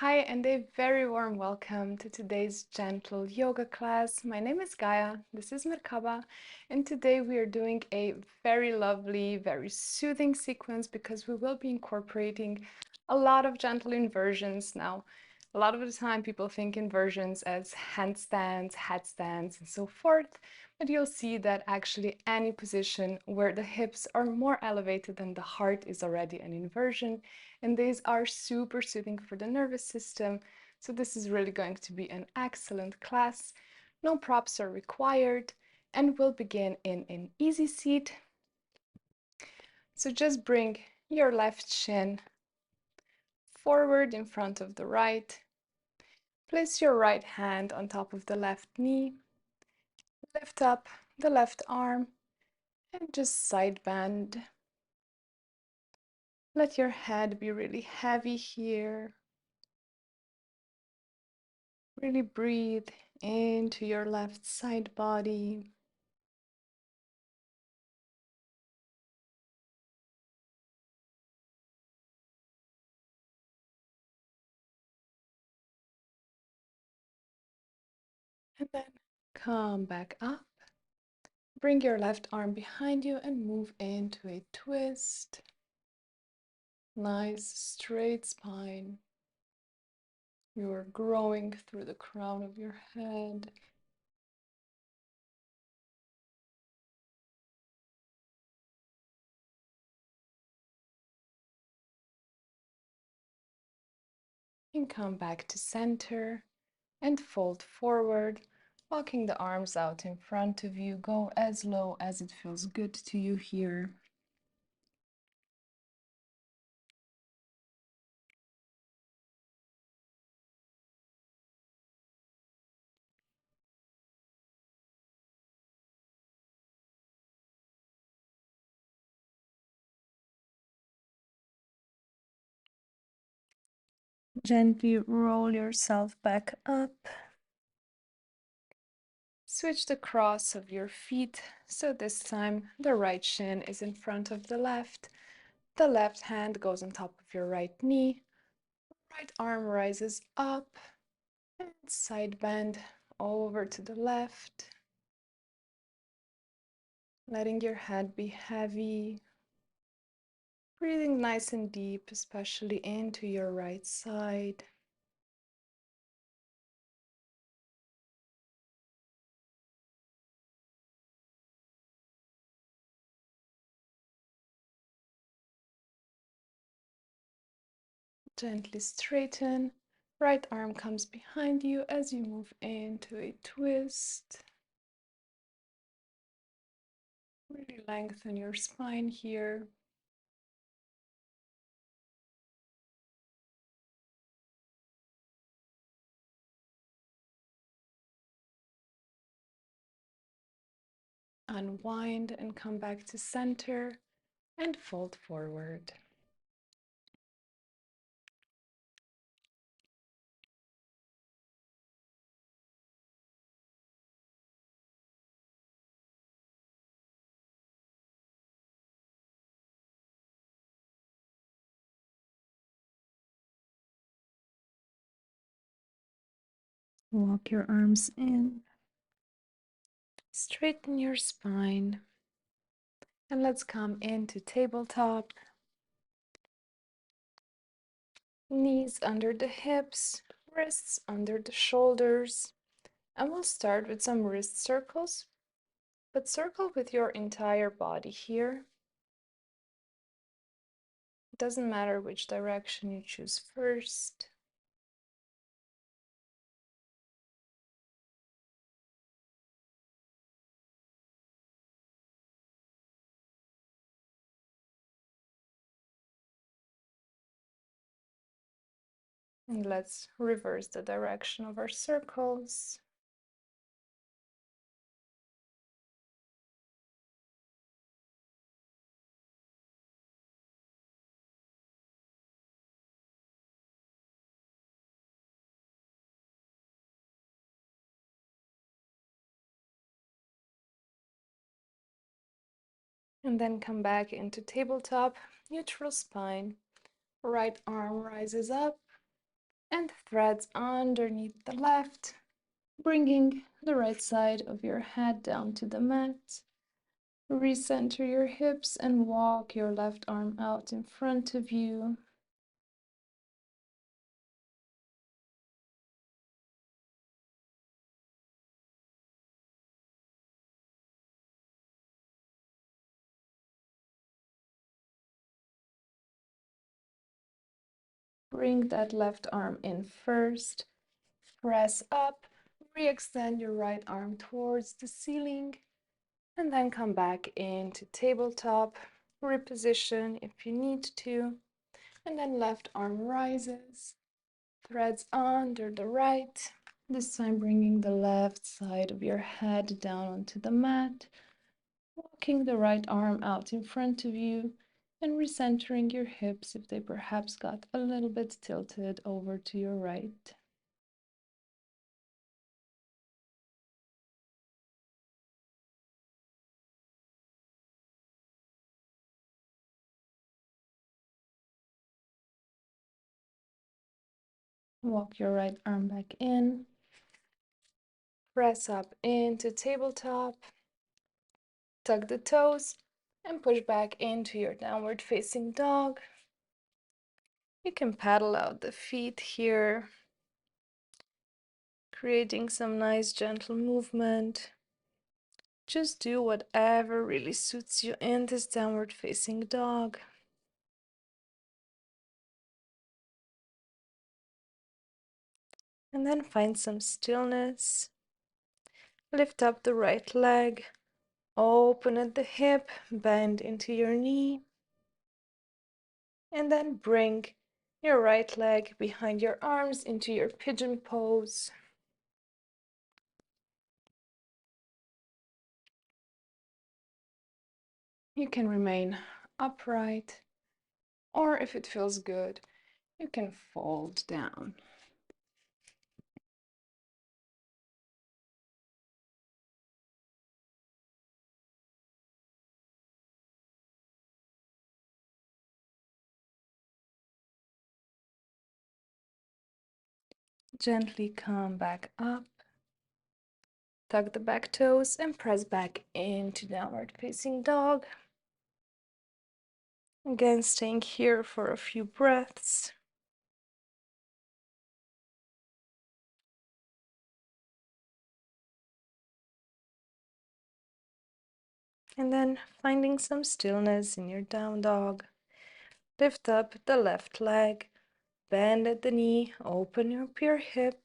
Hi, and a very warm welcome to today's gentle yoga class. My name is Gaia, this is Merkaba, and today we are doing a very lovely, very soothing sequence because we will be incorporating a lot of gentle inversions. Now, a lot of the time people think inversions as handstands, headstands, and so forth, but you'll see that actually any position where the hips are more elevated than the heart is already an inversion, and these are super soothing for the nervous system. So this is really going to be an excellent class. No props are required, and we'll begin in an easy seat. So just bring your left shin forward in front of the right. Place your right hand on top of the left knee. Lift up the left arm and just side bend. Let your head be really heavy here. Really breathe into your left side body. And then come back up. Bring your left arm behind you and move into a twist. Nice straight spine. You're growing through the crown of your head. And come back to center and fold forward, walking the arms out in front of you. Go as low as it feels good to you here. Gently roll yourself back up. Switch the cross of your feet, so this time the right shin is in front of the left hand goes on top of your right knee, right arm rises up, and side bend over to the left, letting your head be heavy, breathing nice and deep, especially into your right side. Gently straighten. Right arm comes behind you as you move into a twist. Really lengthen your spine here. Unwind and come back to center and fold forward. Walk your arms in, straighten your spine, and let's come into tabletop. Knees under the hips, wrists under the shoulders, and we'll start with some wrist circles, but circle with your entire body here. It doesn't matter which direction you choose first. And let's reverse the direction of our circles. And then come back into tabletop, neutral spine. Right arm rises up, and threads underneath the left, bringing the right side of your head down to the mat. Recenter your hips and walk your left arm out in front of you. Bring that left arm in first. Press up, re-extend your right arm towards the ceiling, and then come back into tabletop. Reposition if you need to, and then left arm rises. Threads under the right. This time bringing the left side of your head down onto the mat. Walking the right arm out in front of you and recentering your hips if they perhaps got a little bit tilted over to your right. Walk your right arm back in. Press up into tabletop. Tuck the toes and push back into your downward facing dog. You can paddle out the feet here, creating some nice gentle movement. Just do whatever really suits you in this downward facing dog. And then find some stillness. Lift up the right leg, open at the hip, bend into your knee, and then bring your right leg behind your arms into your pigeon pose. You can remain upright, or if it feels good, you can fold down. Gently come back up, tuck the back toes, and press back into downward facing dog. Again, staying here for a few breaths. And then finding some stillness in your down dog. Lift up the left leg, bend at the knee, open up your hip,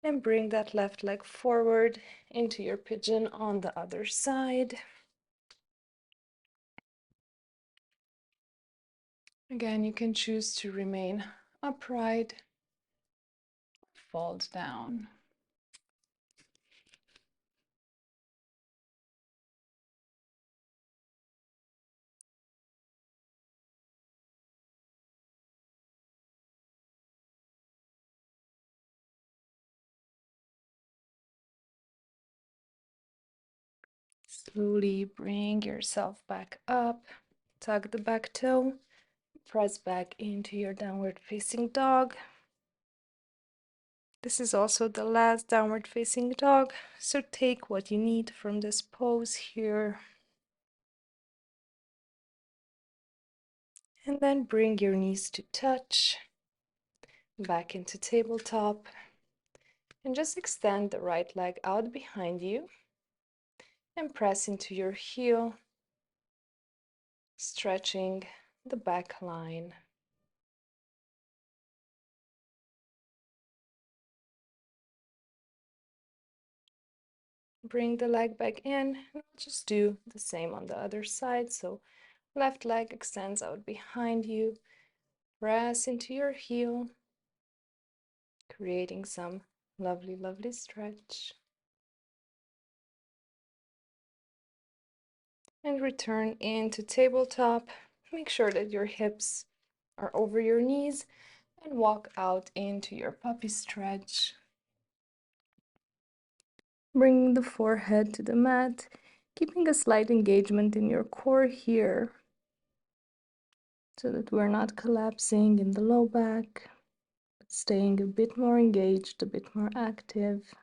and bring that left leg forward into your pigeon on the other side. Again, you can choose to remain upright, fold down. Slowly bring yourself back up, tuck the back toe, press back into your downward facing dog. This is also the last downward facing dog, so take what you need from this pose here. And then bring your knees to touch, back into tabletop, and just extend the right leg out behind you and press into your heel, stretching the back line. Bring the leg back in, and just do the same on the other side. So left leg extends out behind you, press into your heel, creating some lovely, lovely stretch. And return into tabletop. Make sure that your hips are over your knees and walk out into your puppy stretch. Bringing the forehead to the mat, keeping a slight engagement in your core here. so that we're not collapsing in the low back, but staying a bit more engaged, a bit more active.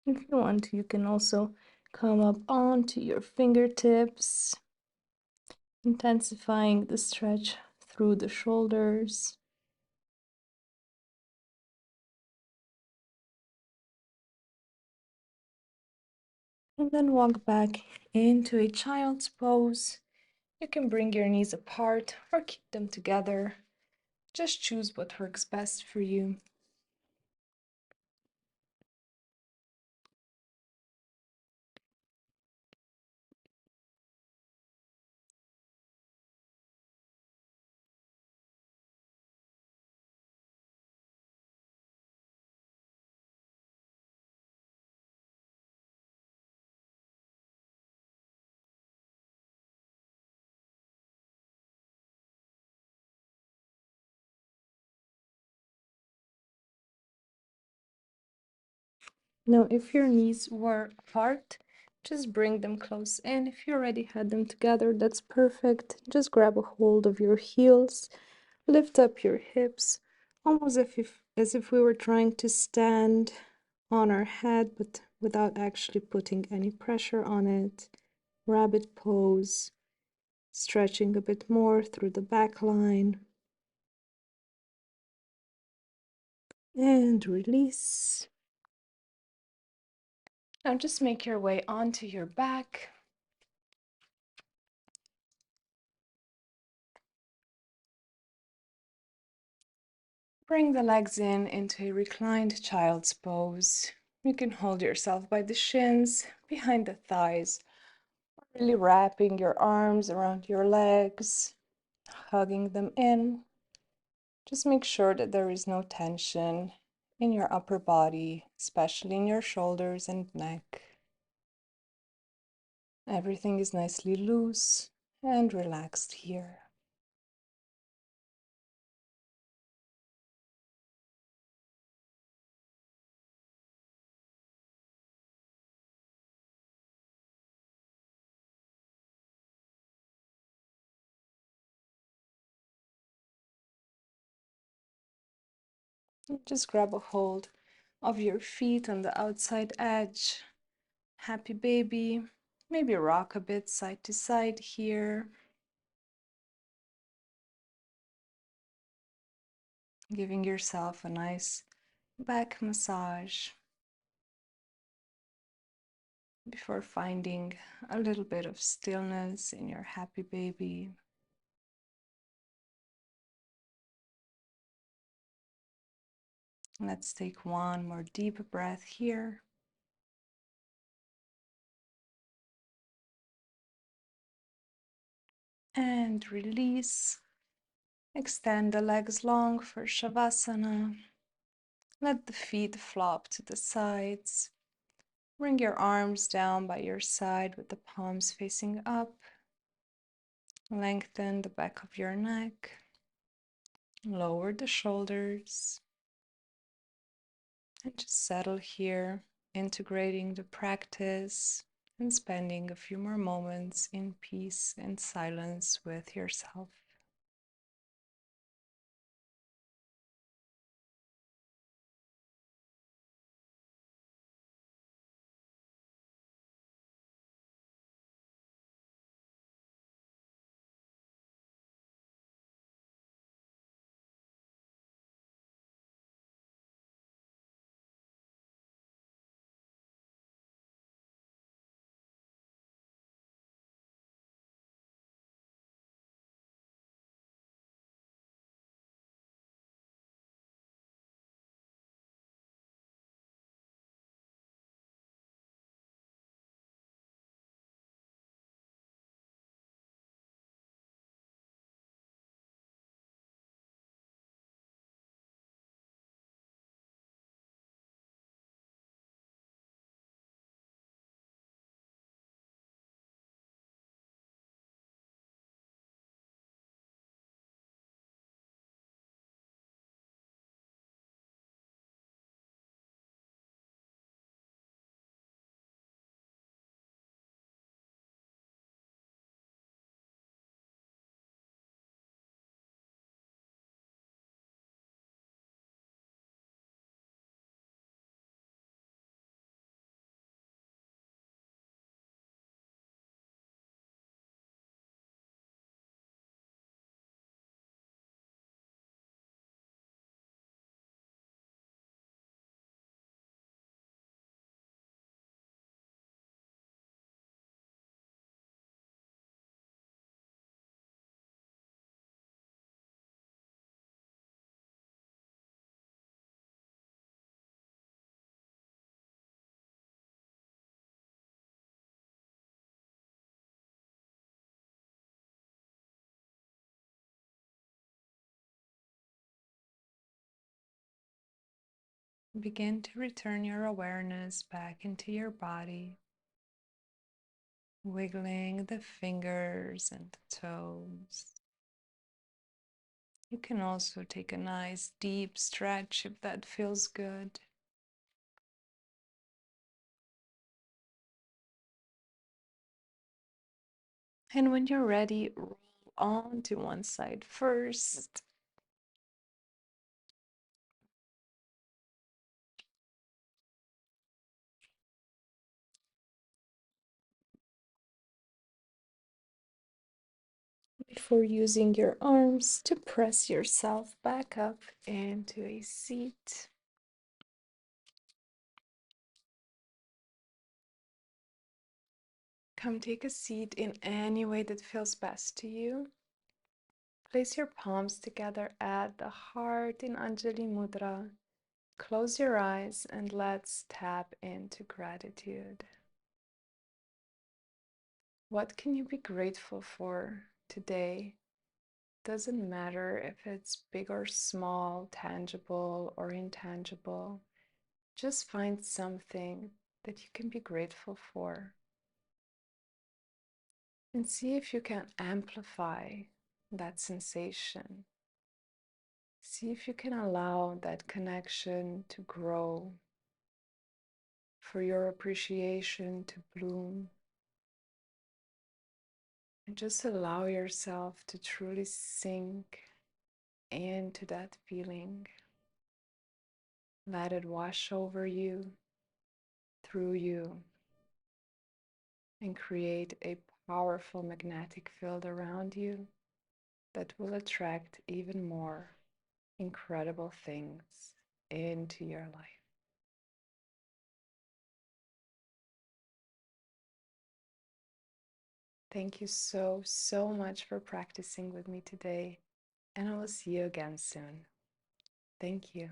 If you want, you can also come up onto your fingertips, intensifying the stretch through the shoulders. And then walk back into a child's pose. You can bring your knees apart or keep them together. Just choose what works best for you. Now, if your knees were apart, just bring them close in. If you already had them together, that's perfect. Just grab a hold of your heels, lift up your hips, almost as if we were trying to stand on our head, but without actually putting any pressure on it. Rabbit pose, stretching a bit more through the back line. And release. Now just make your way onto your back. Bring the legs in into a reclined child's pose. You can hold yourself by the shins, behind the thighs, really wrapping your arms around your legs, hugging them in. Just make sure that there is no tension in your upper body, especially in your shoulders and neck. Everything is nicely loose and relaxed here. Just grab a hold of your feet on the outside edge. Happy baby. Maybe rock a bit side to side here. Giving yourself a nice back massage before finding a little bit of stillness in your happy baby. Let's take one more deep breath here. And release. Extend the legs long for Shavasana. Let the feet flop to the sides. Bring your arms down by your side with the palms facing up. Lengthen the back of your neck. Lower the shoulders. And just settle here, integrating the practice and spending a few more moments in peace and silence with yourself. Begin to return your awareness back into your body, wiggling the fingers and the toes. You can also take a nice deep stretch if that feels good. And when you're ready, roll on to one side first. Before using your arms to press yourself back up into a seat. Come take a seat in any way that feels best to you. Place your palms together at the heart in Anjali Mudra. Close your eyes and let's tap into gratitude. What can you be grateful for today? Doesn't matter if it's big or small, tangible or intangible. Just find something that you can be grateful for. And see if you can amplify that sensation. See if you can allow that connection to grow, for your appreciation to bloom. And just allow yourself to truly sink into that feeling. Let it wash over you, through you, and create a powerful magnetic field around you that will attract even more incredible things into your life. Thank you so, so much for practicing with me today, and I will see you again soon. Thank you.